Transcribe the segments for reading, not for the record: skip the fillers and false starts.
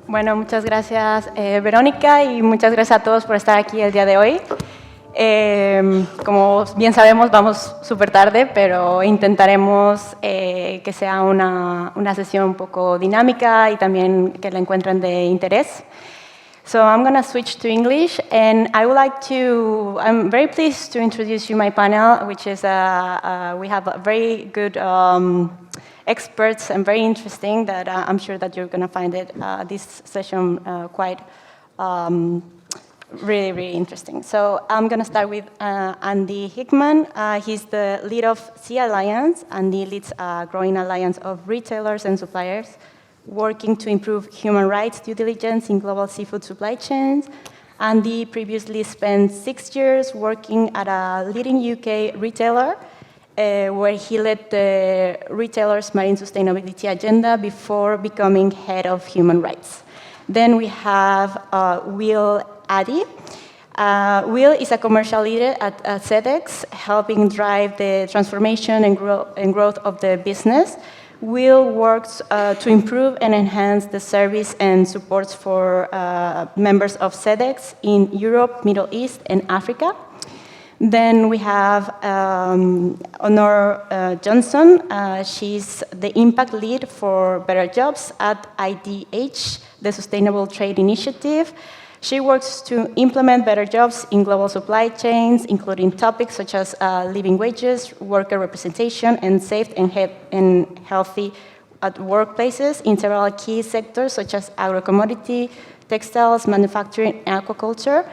Bueno, muchas gracias Verónica y muchas gracias a todos por estar aquí el día de hoy. Como bien sabemos, vamos súper tarde, pero intentaremos que sea una sesión un poco dinámica y también que la encuentren de interés. So I'm going to switch to English, and I'm very pleased to introduce you my panel, which is, we have a very good experts and very interesting that I'm sure that you're going to find this session quite really, really interesting. So I'm going to start with Addy Hickman. He's the lead of Sea Alliance, and he leads a growing alliance of retailers and suppliers working to improve human rights due diligence in global seafood supply chains. Addy previously spent 6 years working at a leading UK retailer where he led the retailer's marine sustainability agenda before becoming head of human rights. Then we have Will Addy. Will is a commercial leader at SEDEX, helping drive the transformation and growth of the business. Will works to improve and enhance the service and supports for members of SEDEX in Europe, Middle East, and Africa. Then we have Honore Johnson. She's the impact lead for Better Jobs at IDH, the Sustainable Trade Initiative. She works to implement better jobs in global supply chains, including topics such as living wages, worker representation, and safe and healthy at workplaces in several key sectors such as agro-commodity, textiles, manufacturing, and aquaculture.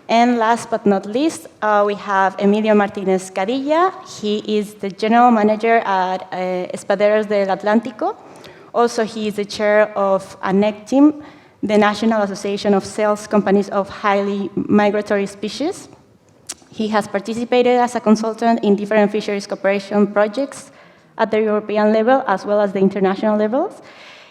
And last but not least, we have Emilio Martinez Cadilla. He is the general manager at Pescadores del Atlántico. Also, he is the chair of ANECTIM, the National Association of Sales Companies of Highly Migratory Species. He has participated as a consultant in different fisheries cooperation projects at the European level as well as the international levels.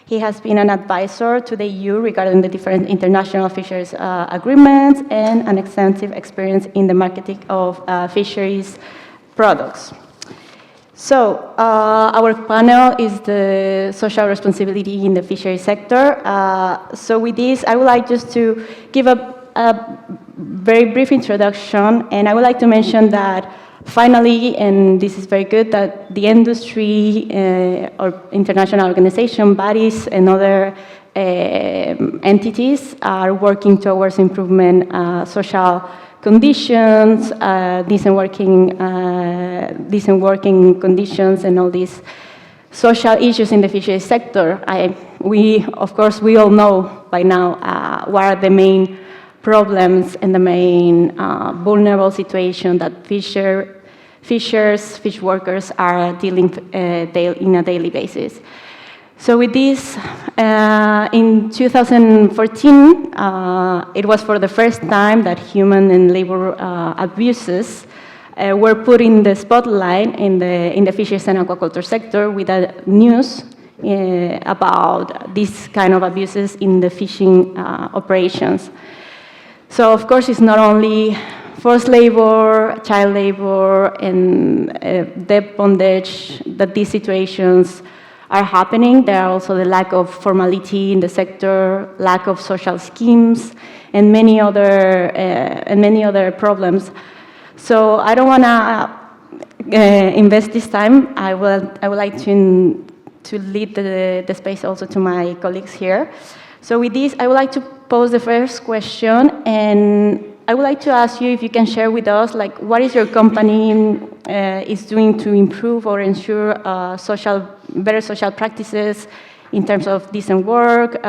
He has been an advisor to the EU regarding the different international fisheries agreements and an extensive experience in the marketing of fisheries products. So our panel is the social responsibility in the fishery sector. So with this, I would like just to give a very brief introduction, and I would like to mention that finally, and this is very good, that the industry or international organization, bodies, and other entities are working towards improvement social conditions, decent working conditions, and all these social issues in the fisheries sector. We all know by now what are the main problems and the main vulnerable situation that fish workers are dealing in a daily basis. So with this, in 2014, it was for the first time that human and labor abuses were put in the spotlight in the fisheries and aquaculture sector with news about these kind of abuses in the fishing operations. So of course, it's not only forced labor, child labor, and debt bondage that these situations are happening. There are also the lack of formality in the sector, lack of social schemes, and many other problems. So I don't want to invest this time. I would like to lead the space also to my colleagues here. So with this, I would like to pose the first question, and I would like to ask you if you can share with us, like, what is your company is doing to improve or ensure better social practices in terms of decent work,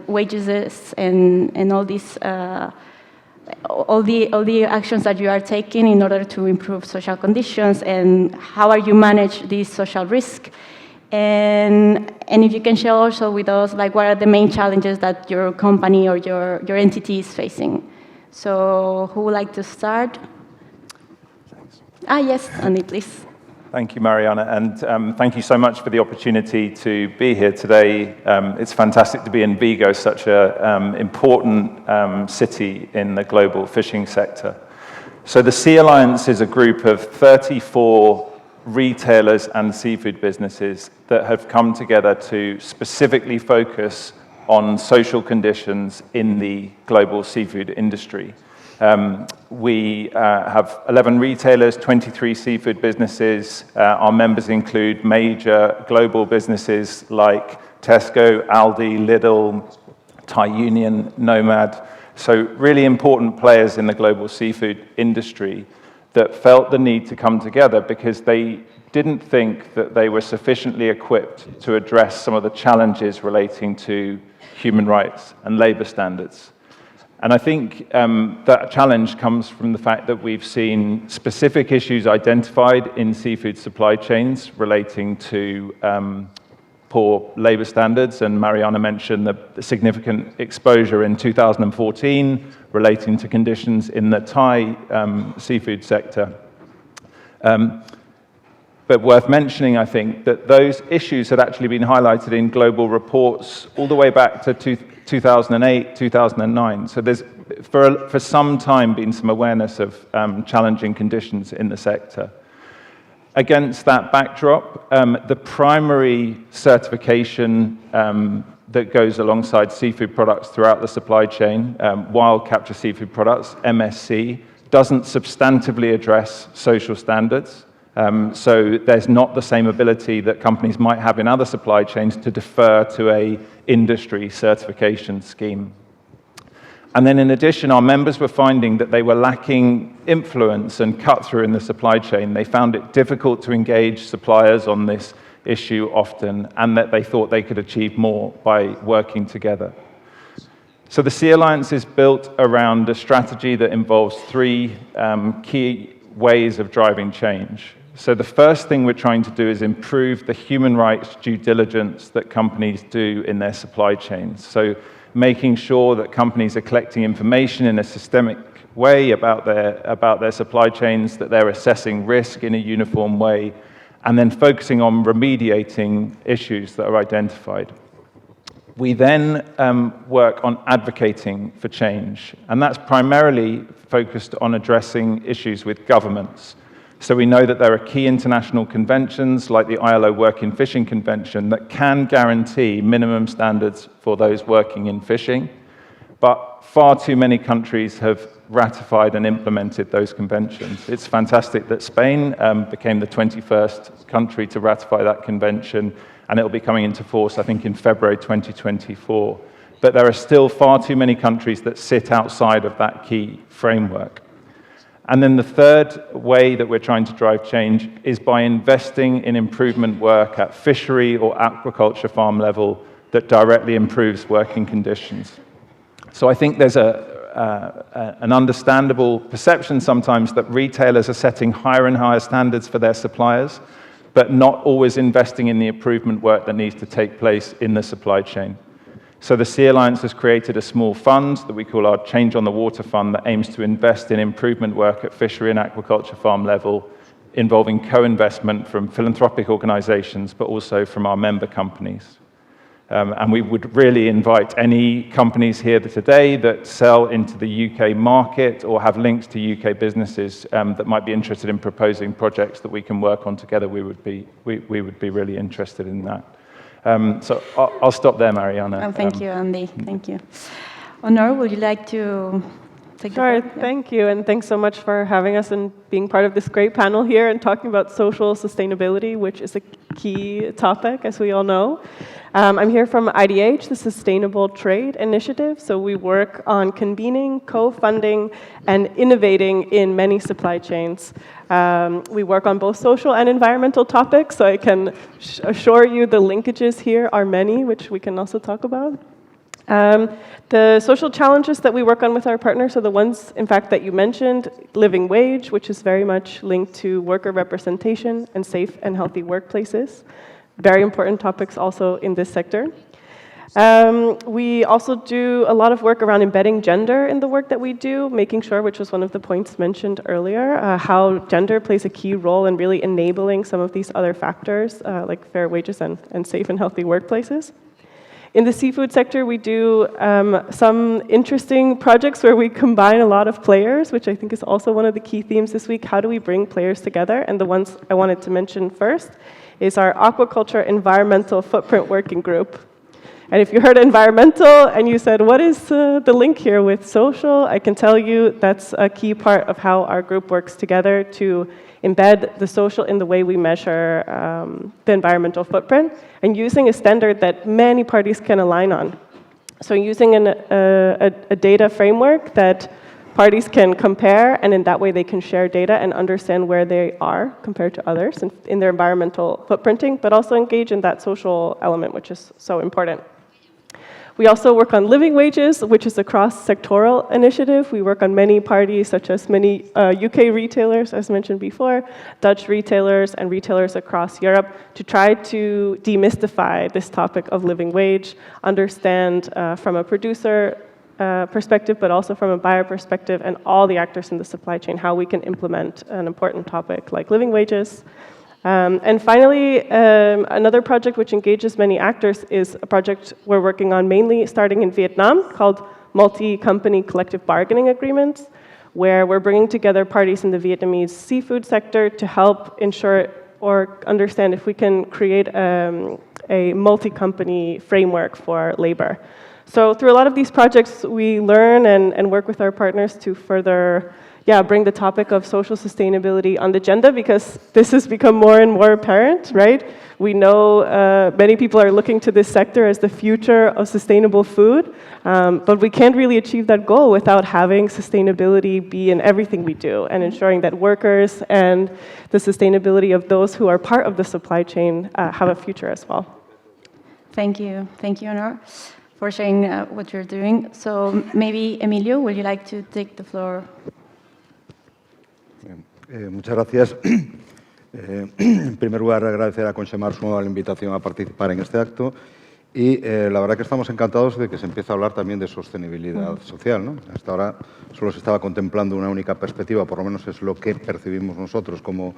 wages, and all these, all the actions that you are taking in order to improve social conditions, and how are you manage this social risk? And if you can share also with us, like, what are the main challenges that your company or your entity is facing? So who would like to start? Thanks. Yes, Addy, please. Thank you, Mariana, and thank you so much for the opportunity to be here today. It's fantastic to be in Vigo, such an important city in the global fishing sector. So the Sea Alliance is a group of 34 retailers and seafood businesses that have come together to specifically focus on social conditions in the global seafood industry. We have 11 retailers, 23 seafood businesses. Our members include major global businesses like Tesco, Aldi, Lidl, Thai Union, Nomad. So really important players in the global seafood industry that felt the need to come together because they didn't think that they were sufficiently equipped to address some of the challenges relating to human rights and labor standards. And I think that challenge comes from the fact that we've seen specific issues identified in seafood supply chains relating to poor labor standards, and Mariana mentioned the significant exposure in 2014 relating to conditions in the Thai seafood sector. But worth mentioning, I think, that those issues had actually been highlighted in global reports all the way back to 2008, 2009. So there's, for some time, been some awareness of challenging conditions in the sector. Against that backdrop, the primary certification that goes alongside seafood products throughout the supply chain, wild capture seafood products, MSC, doesn't substantively address social standards. So there's not the same ability that companies might have in other supply chains to defer to an industry certification scheme. And then in addition, our members were finding that they were lacking influence and cut-through in the supply chain. They found it difficult to engage suppliers on this issue often, and that they thought they could achieve more by working together. So the Sea Alliance is built around a strategy that involves three key ways of driving change. So the first thing we're trying to do is improve the human rights due diligence that companies do in their supply chains. So making sure that companies are collecting information in a systemic way about their supply chains, that they're assessing risk in a uniform way, and then focusing on remediating issues that are identified. We then work on advocating for change, and that's primarily focused on addressing issues with governments. So we know that there are key international conventions like the ILO Working Fishing Convention that can guarantee minimum standards for those working in fishing, but far too many countries have ratified and implemented those conventions. It's fantastic that Spain became the 21st country to ratify that convention, and it'll be coming into force, I think, in February 2024. But there are still far too many countries that sit outside of that key framework. And then the third way that we're trying to drive change is by investing in improvement work at fishery or aquaculture farm level that directly improves working conditions. So I think there's an understandable perception sometimes that retailers are setting higher and higher standards for their suppliers, but not always investing in the improvement work that needs to take place in the supply chain. So the Sea Alliance has created a small fund that we call our Change on the Water Fund that aims to invest in improvement work at fishery and aquaculture farm level, involving co-investment from philanthropic organizations, but also from our member companies. And we would really invite any companies here today that sell into the UK market or have links to UK businesses that might be interested in proposing projects that we can work on together. We would be really interested in that. So I'll stop there, Mariana. Oh, thank you, Andy. Thank you. Honore, would you like to take the floor? Sure, thank you, and thanks so much for having us and being part of this great panel here and talking about social sustainability, which is a key topic, as we all know. I'm here from IDH, the Sustainable Trade Initiative. So we work on convening, co-funding, and innovating in many supply chains. We work on both social and environmental topics, so I can assure you the linkages here are many, which we can also talk about. The social challenges that we work on with our partners are the ones, in fact, that you mentioned, living wage, which is very much linked to worker representation and safe and healthy workplaces. Very important topics also in this sector. We also do a lot of work around embedding gender in the work that we do, making sure, which was one of the points mentioned earlier, how gender plays a key role in really enabling some of these other factors, like fair wages and safe and healthy workplaces. In the seafood sector, we do some interesting projects where we combine a lot of players, which I think is also one of the key themes this week. How do we bring players together? And the ones I wanted to mention first is our aquaculture environmental footprint working group. And if you heard environmental and you said, what is the link here with social? I can tell you that's a key part of how our group works together to embed the social in the way we measure the environmental footprint, and using a standard that many parties can align on. So using a data framework that parties can compare, and in that way they can share data and understand where they are compared to others in their environmental footprinting, but also engage in that social element, which is so important. We also work on living wages, which is a cross-sectoral initiative. We work on many parties, such as many UK retailers, as mentioned before, Dutch retailers, and retailers across Europe, to try to demystify this topic of living wage, understand from a producer perspective, but also from a buyer perspective, and all the actors in the supply chain, how we can implement an important topic like living wages. And finally, another project which engages many actors is a project we're working on mainly starting in Vietnam called Multi-Company Collective Bargaining Agreements, where we're bringing together parties in the Vietnamese seafood sector to help ensure or understand if we can create a multi-company framework for labor. So through a lot of these projects, we learn and work with our partners to further bring the topic of social sustainability on the agenda, because this has become more and more apparent, right? We know many people are looking to this sector as the future of sustainable food, but we can't really achieve that goal without having sustainability be in everything we do and ensuring that workers and the sustainability of those who are part of the supply chain have a future as well. Thank you, Honore, for sharing what you're doing. So maybe, Emilio, would you like to take the floor? Muchas gracias. En primer lugar, agradecer a Conxemar su nueva invitación a participar en este acto y la verdad que estamos encantados de que se empiece a hablar también de sostenibilidad social, ¿no? Hasta ahora solo se estaba contemplando una única perspectiva, por lo menos es lo que percibimos nosotros como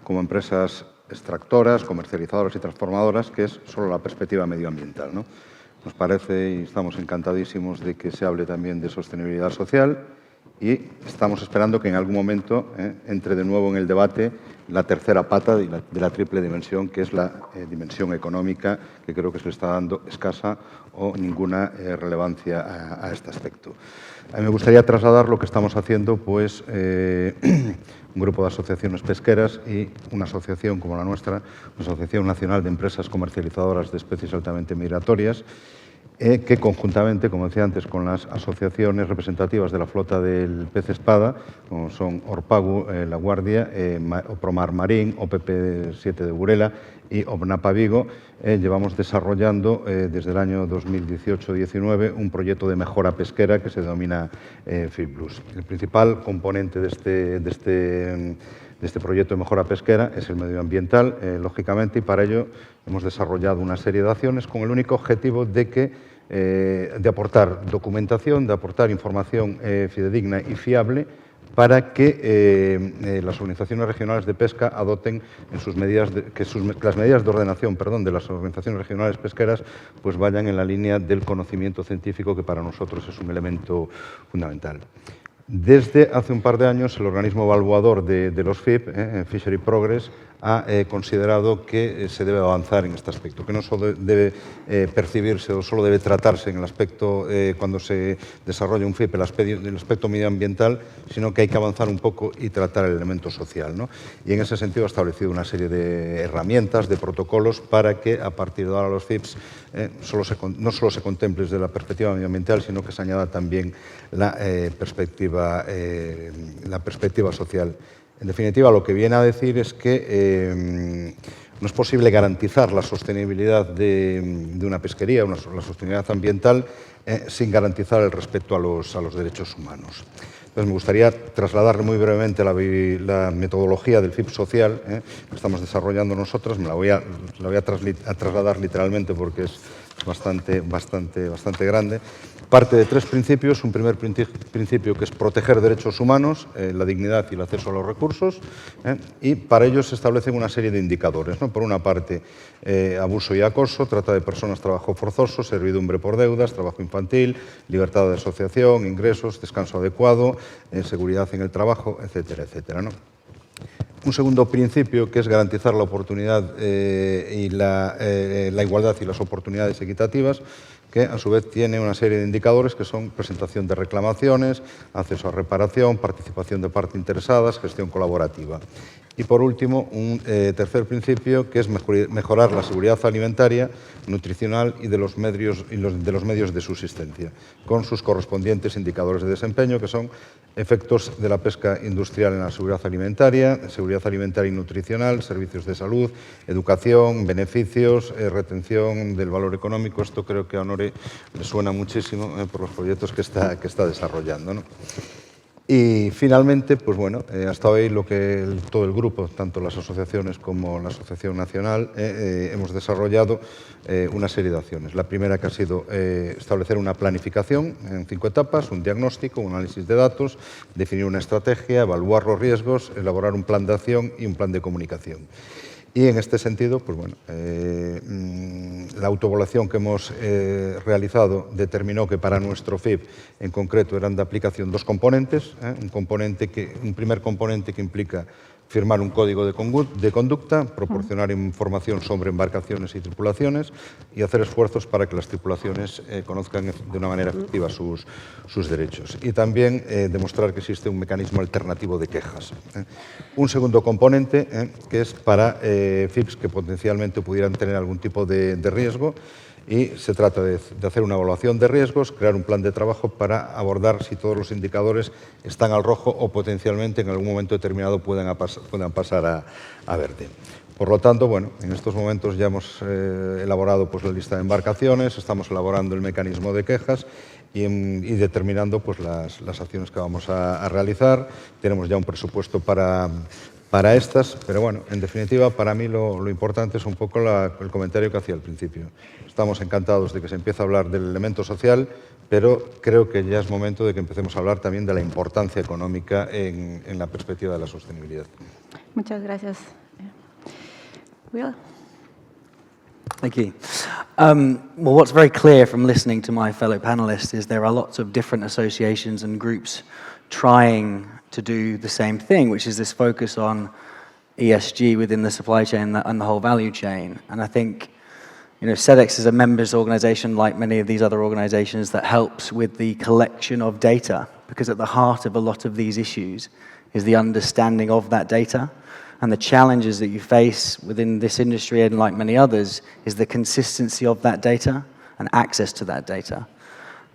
empresas extractoras, comercializadoras y transformadoras, que es solo la perspectiva medioambiental, ¿no? Nos parece y estamos encantadísimos de que se hable también de sostenibilidad social, y estamos esperando que en algún momento entre de nuevo en el debate la tercera pata de la triple dimensión, que es la dimensión económica, que creo que se le está dando escasa o ninguna relevancia a este aspecto. A mí me gustaría trasladar lo que estamos haciendo, pues, un grupo de asociaciones pesqueras y una asociación como la nuestra, una Asociación Nacional de Empresas Comercializadoras de Especies Altamente Migratorias, que conjuntamente, como decía antes, con las asociaciones representativas de la flota del pez espada, como son Orpagu, La Guardia, Opromar Marín, OPP7 de Burela y Obnapa Vigo, llevamos desarrollando desde el año 2018-19 un proyecto de mejora pesquera que se denomina FIPLUS. El principal componente de este proyecto de mejora pesquera es el medioambiental, lógicamente, y para ello hemos desarrollado una serie de acciones con el único objetivo de aportar documentación, de aportar información fidedigna y fiable para que las organizaciones regionales de pesca adopten en sus medidas, que las medidas de ordenación, de las organizaciones regionales pesqueras, pues vayan en la línea del conocimiento científico, que para nosotros es un elemento fundamental. Desde hace un par de años, el organismo evaluador de los FIP, Fishery Progress, ha considerado que se debe avanzar en este aspecto, que no solo debe percibirse o solo debe tratarse en el aspecto, cuando se desarrolla un FIP, el aspecto medioambiental, sino que hay que avanzar un poco y tratar el elemento social, ¿no? Y en ese sentido ha establecido una serie de herramientas, de protocolos, para que a partir de ahora los FIPs no solo se contemple desde la perspectiva medioambiental, sino que se añada también la perspectiva social. En definitiva, lo que viene a decir es que no es posible garantizar la sostenibilidad de una pesquería, la sostenibilidad ambiental, sin garantizar el respeto a los derechos humanos. Entonces, me gustaría trasladar muy brevemente la metodología del FIP social que estamos desarrollando nosotros. Me la voy a trasladar literalmente porque es bastante grande. Parte de tres principios. Un primer principio, que es proteger derechos humanos, la dignidad y el acceso a los recursos, y para ello se establecen una serie de indicadores, ¿no? Por una parte, abuso y acoso, trata de personas, trabajo forzoso, servidumbre por deudas, trabajo infantil, libertad de asociación, ingresos, descanso adecuado, seguridad en el trabajo, etcétera, etcétera, ¿no? Un segundo principio, que es garantizar la oportunidad y la igualdad y las oportunidades equitativas, que a su vez tiene una serie de indicadores que son presentación de reclamaciones, acceso a reparación, participación de partes interesadas, gestión colaborativa. Y por último, un tercer principio que es mejorar la seguridad alimentaria, nutricional y de los medios de subsistencia, con sus correspondientes indicadores de desempeño, que son efectos de la pesca industrial en la seguridad alimentaria y nutricional, servicios de salud, educación, beneficios, retención del valor económico. Esto creo que a Honore le suena muchísimo por los proyectos que está desarrollando, ¿no? Y finalmente, pues bueno, hasta hoy todo el grupo, tanto las asociaciones como la Asociación Nacional, hemos desarrollado una serie de acciones. La primera que ha sido establecer una planificación en 5 etapas, un diagnóstico, un análisis de datos, definir una estrategia, evaluar los riesgos, elaborar un plan de acción y un plan de comunicación. Y en este sentido, pues bueno, la autoevaluación que hemos realizado determinó que para nuestro FIP en concreto eran de aplicación 2 componentes. Un primer componente que implica firmar un código de conducta, proporcionar información sobre embarcaciones y tripulaciones y hacer esfuerzos para que las tripulaciones conozcan de una manera efectiva sus derechos. Y también demostrar que existe un mecanismo alternativo de quejas. Un segundo componente que es para FIPs que potencialmente pudieran tener algún tipo de riesgo, y se trata de hacer una evaluación de riesgos, crear un plan de trabajo para abordar si todos los indicadores están al rojo o potencialmente en algún momento determinado puedan pasar a verde. Por lo tanto, bueno, en estos momentos ya hemos elaborado pues, la lista de embarcaciones, estamos elaborando el mecanismo de quejas y determinando pues, las acciones que vamos a realizar. Tenemos ya un presupuesto para estas, pero bueno, en definitiva, para mí lo importante es un poco el comentario que hacía al principio. Estamos encantados de que se empiece a hablar del elemento social, pero creo que ya es momento de que empecemos a hablar también de la importancia económica en la perspectiva de la sostenibilidad. Muchas gracias. Will? Thank you. Well, what's very clear from listening to my fellow panelists is there are lots of different associations and groups trying to do the same thing, which is this focus on ESG within the supply chain and the whole value chain. And I think, you know, SEDEX is a members organization like many of these other organizations that helps with the collection of data, because at the heart of a lot of these issues is the understanding of that data. And the challenges that you face within this industry and like many others is the consistency of that data and access to that data.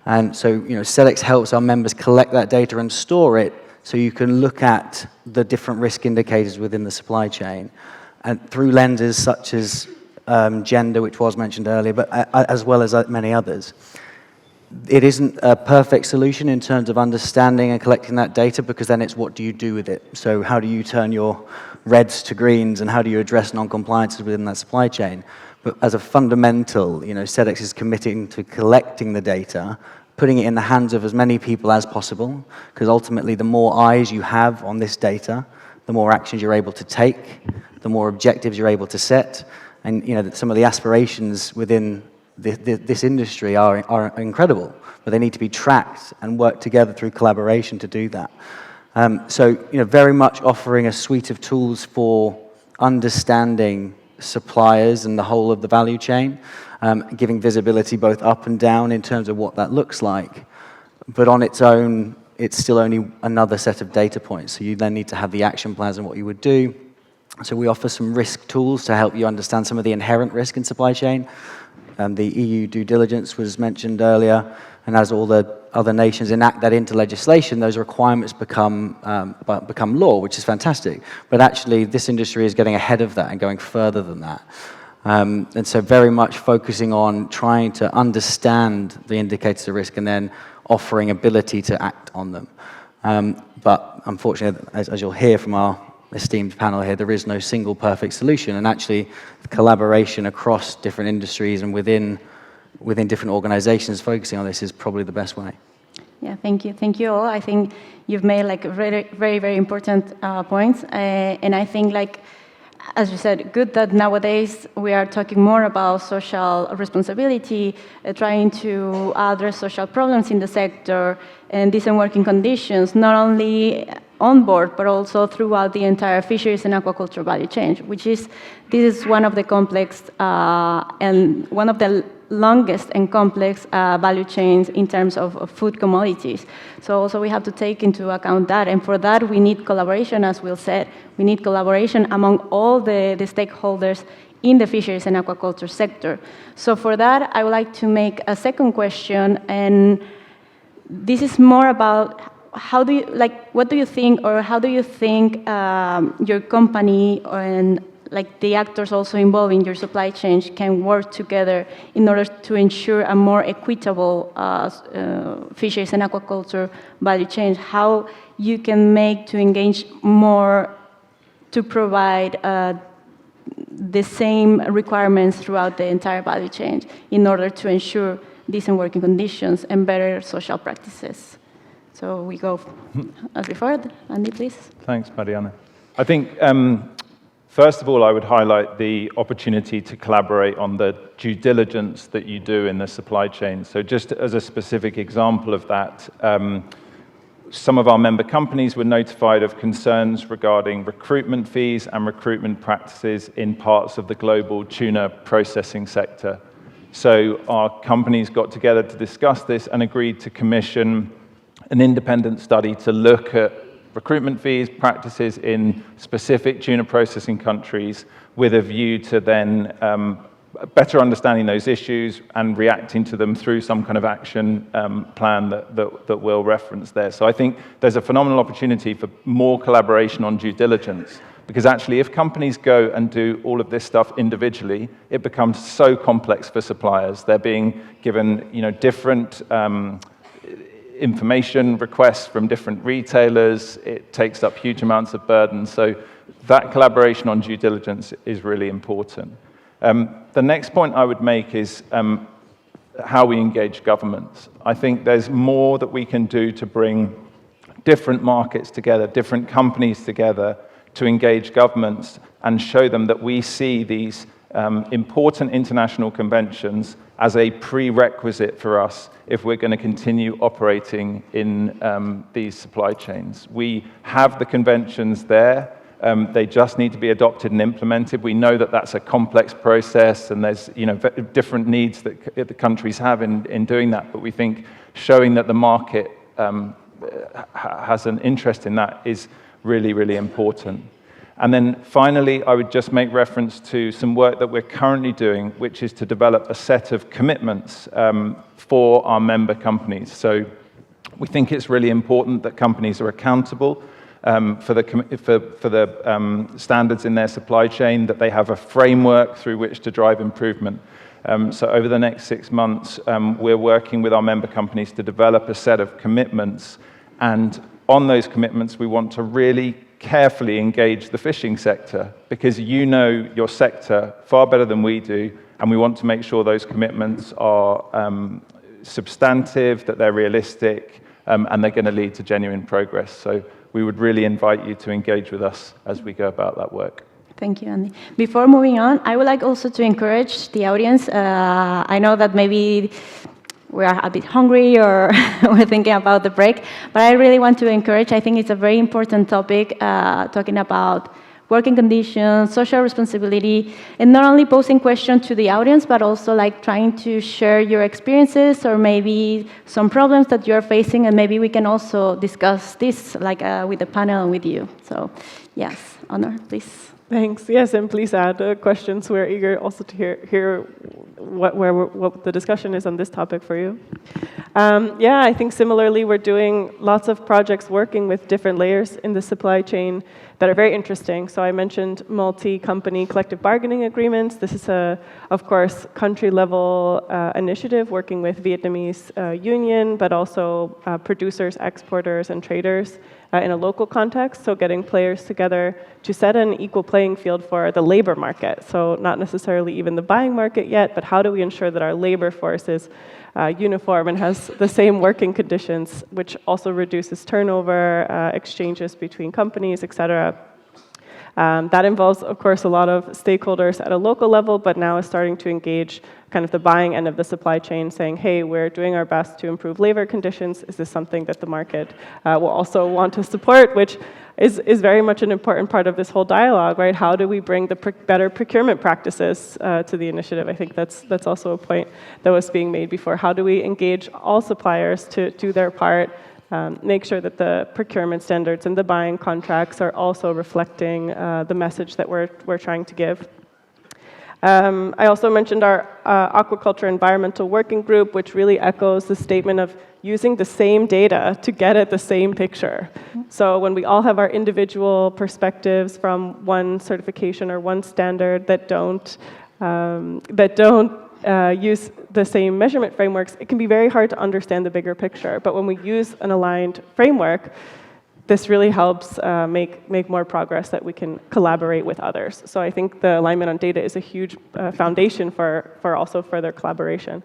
And so, you know, SEDEX helps our members collect that data and store it so you can look at the different risk indicators within the supply chain and through lenses such as gender, which was mentioned earlier, but as well as many others. It isn't a perfect solution in terms of understanding and collecting that data, because then it's what do you do with it? So how do you turn your reds to greens, and how do you address non-compliances within that supply chain? But as a fundamental, you know, SEDEX is committing to collecting the data, putting it in the hands of as many people as possible, because ultimately the more eyes you have on this data, the more actions you're able to take, the more objectives you're able to set, and you know, some of the aspirations within this industry are incredible, but they need to be tracked and work together through collaboration to do that. So, you know, very much offering a suite of tools for understanding suppliers and the whole of the value chain, giving visibility both up and down in terms of what that looks like. But on its own, it's still only another set of data points. So you then need to have the action plans and what you would do. So we offer some risk tools to help you understand some of the inherent risk in supply chain. The EU due diligence was mentioned earlier, and as all the other nations enact that into legislation, those requirements become law, which is fantastic. But actually, this industry is getting ahead of that and going further than that. And so very much focusing on trying to understand the indicators of risk and then offering ability to act on them. But unfortunately, as you'll hear from our esteemed panel here, there is no single perfect solution, and actually collaboration across different industries and within different organizations focusing on this is probably the best way. Yeah, thank you. Thank you all. I think you've made like very, very, very important points. And I think, like, as you said, good that nowadays we are talking more about social responsibility, trying to address social problems in the sector and decent working conditions, not only on board, but also throughout the entire fisheries and aquaculture value chain, this is one of the complex and one of the longest and complex value chains in terms of food commodities. So also we have to take into account that, and for that we need collaboration, as Will said. We need collaboration among all the stakeholders in the fisheries and aquaculture sector. So for that, I would like to make a second question, and this is more about what do you think, or how do you think your company and the actors also involved in your supply chain can work together in order to ensure a more equitable fisheries and aquaculture value chain? How you can make to engage more to provide the same requirements throughout the entire value chain in order to ensure decent working conditions and better social practices. So we go as before. Andy, please. Thanks, Mariana. I think, first of all, I would highlight the opportunity to collaborate on the due diligence that you do in the supply chain. So just as a specific example of that, some of our member companies were notified of concerns regarding recruitment fees and recruitment practices in parts of the global tuna processing sector. So our companies got together to discuss this and agreed to commission an independent study to look at recruitment fees, practices in specific tuna processing countries with a view to then better understanding those issues and reacting to them through some kind of action plan that we'll reference there. So I think there's a phenomenal opportunity for more collaboration on due diligence, because actually if companies go and do all of this stuff individually, it becomes so complex for suppliers. They're being given different information requests from different retailers. It takes up huge amounts of burden. So that collaboration on due diligence is really important. The next point I would make is how we engage governments. I think there's more that we can do to bring different markets together, different companies together, to engage governments and show them that we see these important international conventions as a prerequisite for us if we're going to continue operating in these supply chains. We have the conventions there. They just need to be adopted and implemented. We know that that's a complex process, and there's different needs that the countries have in doing that. But we think showing that the market has an interest in that is really, really important. And then finally, I would just make reference to some work that we're currently doing, which is to develop a set of commitments for our member companies. So we think it's really important that companies are accountable for the standards in their supply chain, that they have a framework through which to drive improvement. So over the next 6 months, we're working with our member companies to develop a set of commitments, and on those commitments, we want to really carefully engage the fishing sector, because you know your sector far better than we do, and we want to make sure those commitments are substantive, that they're realistic, and they're going to lead to genuine progress. So we would really invite you to engage with us as we go about that work. Thank you, Andy. Before moving on, I would like also to encourage the audience. I know that maybe we are a bit hungry or we're thinking about the break, but I really want to encourage, I think it's a very important topic, talking about working conditions, social responsibility, and not only posing questions to the audience, but also trying to share your experiences or maybe some problems that you're facing, and maybe we can also discuss this with the panel and with you. So yes, Honore, please. Thanks. Yes, and please add questions. We're eager also to hear what the discussion is on this topic for you. Yeah, I think similarly, we're doing lots of projects working with different layers in the supply chain that are very interesting. So I mentioned multi-company collective bargaining agreements. This is of course, country-level initiative working with Vietnamese union, but also producers, exporters, and traders in a local context. So getting players together to set an equal playing field for the labor market. So not necessarily even the buying market yet, but how do we ensure that our labor force is uniform and has the same working conditions, which also reduces turnover, exchanges between companies, etc. That involves, of course, a lot of stakeholders at a local level, but now is starting to engage kind of the buying end of the supply chain, saying, hey, we're doing our best to improve labor conditions. Is this something that the market will also want to support, which is very much an important part of this whole dialogue, right? How do we bring the better procurement practices to the initiative? I think that's also a point that was being made before. How do we engage all suppliers to do their part, make sure that the procurement standards and the buying contracts are also reflecting the message that we're trying to give? I also mentioned our aquaculture environmental working group, which really echoes the statement of using the same data to get at the same picture. So when we all have our individual perspectives from one certification or one standard that don't use the same measurement frameworks, it can be very hard to understand the bigger picture. But when we use an aligned framework, this really helps make more progress, that we can collaborate with others. So I think the alignment on data is a huge foundation for also further collaboration.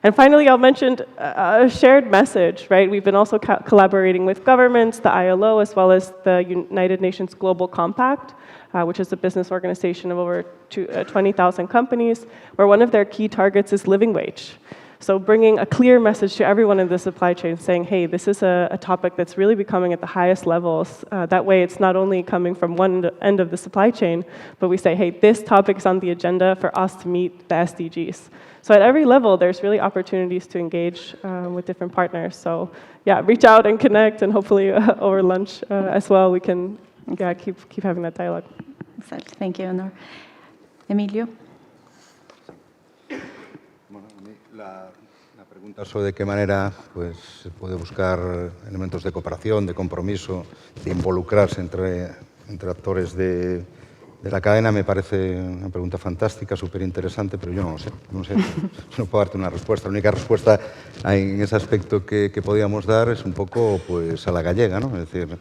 And finally, I'll mention a shared message, right? We've been also collaborating with governments, the ILO, as well as the United Nations Global Compact, which is a business organization of over 20,000 companies, where one of their key targets is living wage. So bringing a clear message to everyone in the supply chain saying, hey, this is a topic that's really becoming at the highest levels. That way it's not only coming from one end of the supply chain, but we say, hey, this topic is on the agenda for us to meet the SDGs. So at every level, there's really opportunities to engage with different partners. So yeah, reach out and connect, and hopefully over lunch as well, we can keep having that dialogue. Exactly. Thank you, Honore. Emilio? La pregunta sobre de qué manera pues, se puede buscar elementos de cooperación, de compromiso, de involucrarse entre actores de la cadena me parece una pregunta fantástica, súper interesante, pero yo no lo sé. No puedo darte una respuesta. La única respuesta en ese aspecto que podíamos dar es un poco pues, a la gallega, ¿no? Es decir,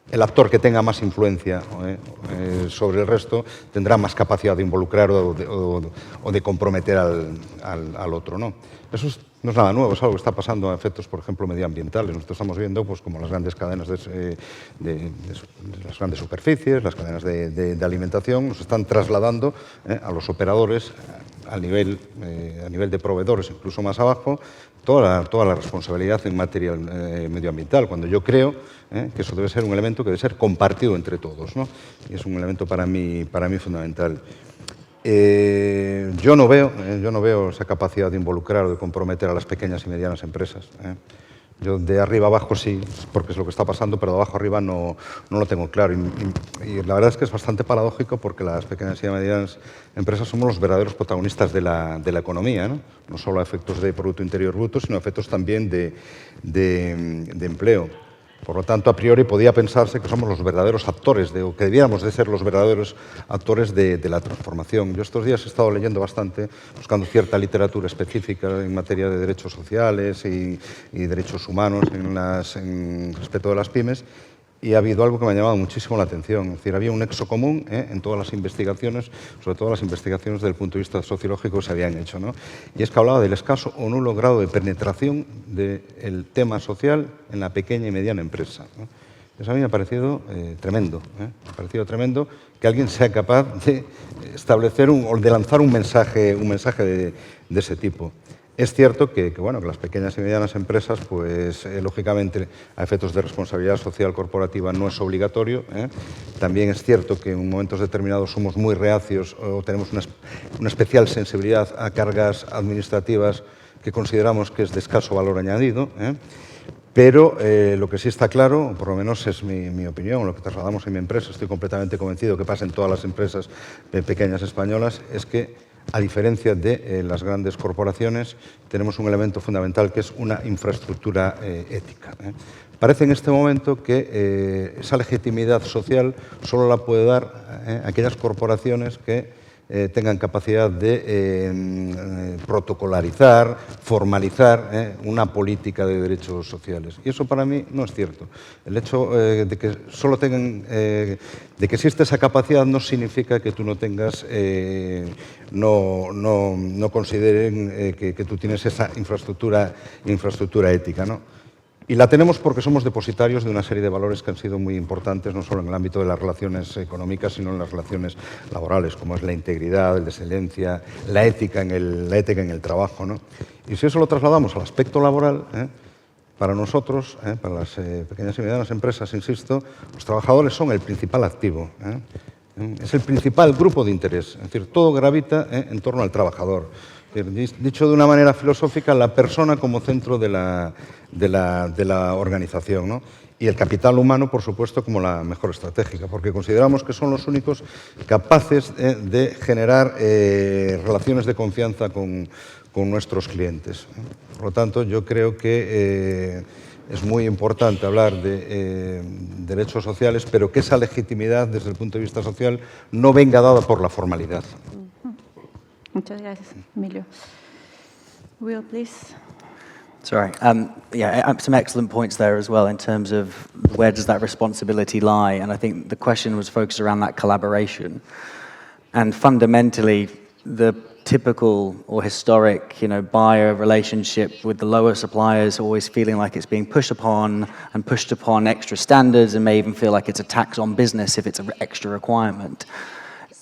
el actor que tenga más influencia sobre el resto tendrá más capacidad de involucrar o de comprometer al otro, ¿no? Eso no es nada nuevo, es algo que está pasando a efectos, por ejemplo, medioambientales. Nosotros estamos viendo pues, como las grandes cadenas de las grandes superficies, las cadenas de alimentación, nos están trasladando a los operadores a nivel de proveedores, incluso más abajo, toda la responsabilidad en materia medioambiental, cuando yo creo que eso debe ser un elemento que debe ser compartido entre todos, ¿no? Y es un elemento para mí fundamental. Yo no veo esa capacidad de involucrar o de comprometer a las pequeñas y medianas empresas. Yo de arriba abajo sí, porque es lo que está pasando, pero de abajo arriba no lo tengo claro. Y la verdad es que es bastante paradójico porque las pequeñas y medianas empresas somos los verdaderos protagonistas de la economía, ¿no? No solo a efectos de Producto Interior Bruto, sino a efectos también de empleo. Por lo tanto, a priori podía pensarse que somos los verdaderos actores, o que debíamos de ser los verdaderos actores de la transformación. Yo estos días he estado leyendo bastante, buscando cierta literatura específica en materia de derechos sociales y derechos humanos respecto de las pymes, y ha habido algo que me ha llamado muchísimo la atención. Es decir, había un nexo común en todas las investigaciones, sobre todo las investigaciones desde el punto de vista sociológico que se habían hecho, ¿no? Y es que hablaba del escaso o nulo grado de penetración del tema social en la pequeña y mediana empresa, ¿no? Eso a mí me ha parecido tremendo. Me ha parecido tremendo que alguien sea capaz de establecer o de lanzar un mensaje de ese tipo. Es cierto que las pequeñas y medianas empresas, pues lógicamente a efectos de responsabilidad social corporativa no es obligatorio. También es cierto que en momentos determinados somos muy reacios o tenemos una especial sensibilidad a cargas administrativas que consideramos que es de escaso valor añadido. Pero lo que sí está claro, por lo menos es mi opinión, lo que trasladamos en mi empresa, estoy completamente convencido que pasa en todas las empresas pequeñas españolas, es que a diferencia de las grandes corporaciones, tenemos un elemento fundamental que es una infraestructura ética. Parece en este momento que esa legitimidad social solo la puede dar aquellas corporaciones que tengan capacidad de protocolarizar, formalizar una política de derechos sociales. Y eso para mí no es cierto. El hecho de que solo de que existe esa capacidad no significa que tú no tengas, no consideren que tú tienes esa infraestructura ética, ¿no? Y la tenemos porque somos depositarios de una serie de valores que han sido muy importantes, no solo en el ámbito de las relaciones económicas, sino en las relaciones laborales, como es la integridad, la excelencia, la ética en el trabajo, ¿no? Y si eso lo trasladamos al aspecto laboral, para nosotros, para las pequeñas y medianas empresas, insisto, los trabajadores son el principal activo, es el principal grupo de interés, es decir, todo gravita en torno al trabajador. Dicho de una manera filosófica, la persona como centro de la organización, ¿no? Y el capital humano, por supuesto, como la mejor estratégica, porque consideramos que son los únicos capaces de generar relaciones de confianza con nuestros clientes. Por lo tanto, yo creo que es muy importante hablar de derechos sociales, pero que esa legitimidad, desde el punto de vista social, no venga dada por la formalidad. Muchas gracias, Emilio. Will, please. Sorry. Yeah, some excellent points there as well in terms of where does that responsibility lie, and I think the question was focused around that collaboration. And fundamentally, the typical or historic, buyer relationship with the lower suppliers always feeling like it's being pushed upon extra standards and may even feel like it's a tax on business if it's an extra requirement,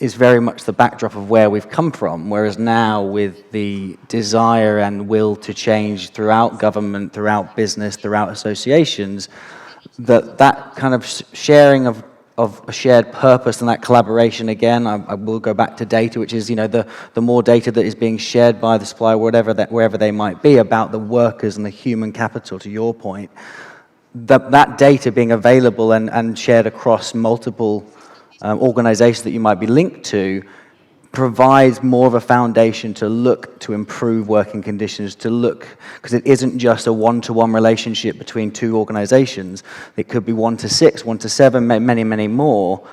is very much the backdrop of where we've come from, whereas now with the desire and will to change throughout government, throughout business, throughout associations, that kind of sharing of a shared purpose and that collaboration, again, I will go back to data, which is, the more data that is being shared by the supplier, wherever they might be, about the workers and the human capital, to your point, that data being available and shared across multiple organizations that you might be linked to provides more of a foundation to look to improve working conditions, because it isn't just a one-to-one relationship between two organizations. It could be 1 to 6, 1 to 7, many, many more,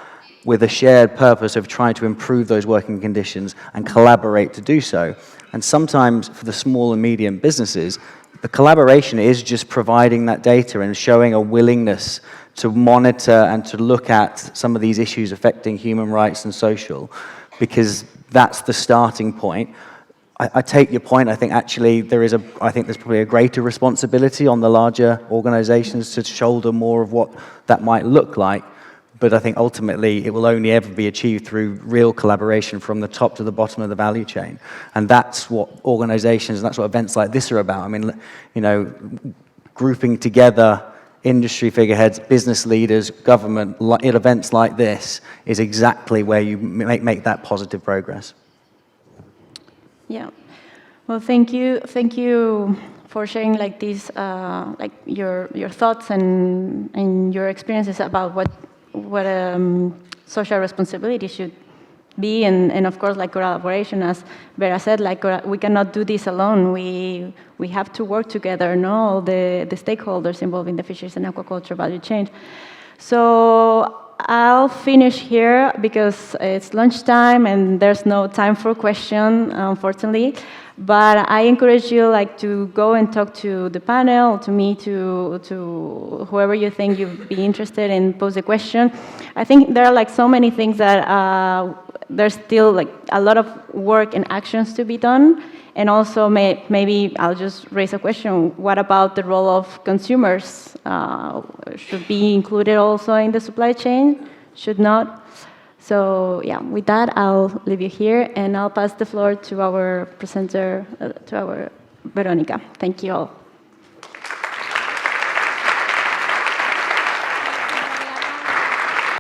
with a shared purpose of trying to improve those working conditions and collaborate to do so. And sometimes for the small and medium businesses, the collaboration is just providing that data and showing a willingness to monitor and to look at some of these issues affecting human rights and social, because that's the starting point. I take your point. I think actually there's probably a greater responsibility on the larger organizations to shoulder more of what that might look like. But I think ultimately it will only ever be achieved through real collaboration from the top to the bottom of the value chain. And that's what organizations, and that's what events like this are about. I mean, grouping together industry figureheads, business leaders, government, in events like this is exactly where you make that positive progress. Yeah. Well, thank you for sharing like this, like your thoughts and your experiences about what social responsibility should be, and of course, like collaboration, as Vera said, like we cannot do this alone. We have to work together, all the stakeholders involved in the fisheries and aquaculture value chain. So I'll finish here because it's lunchtime and there's no time for question, unfortunately. But I encourage you to go and talk to the panel, to me, to whoever you think you'd be interested in, pose a question. I think there are so many things that there's still a lot of work and actions to be done. And also maybe I'll just raise a question. What about the role of consumers? Should be included also in the supply chain? Should not? So yeah, with that, I'll leave you here, and I'll pass the floor to our presenter, to our Verónica. Thank you all.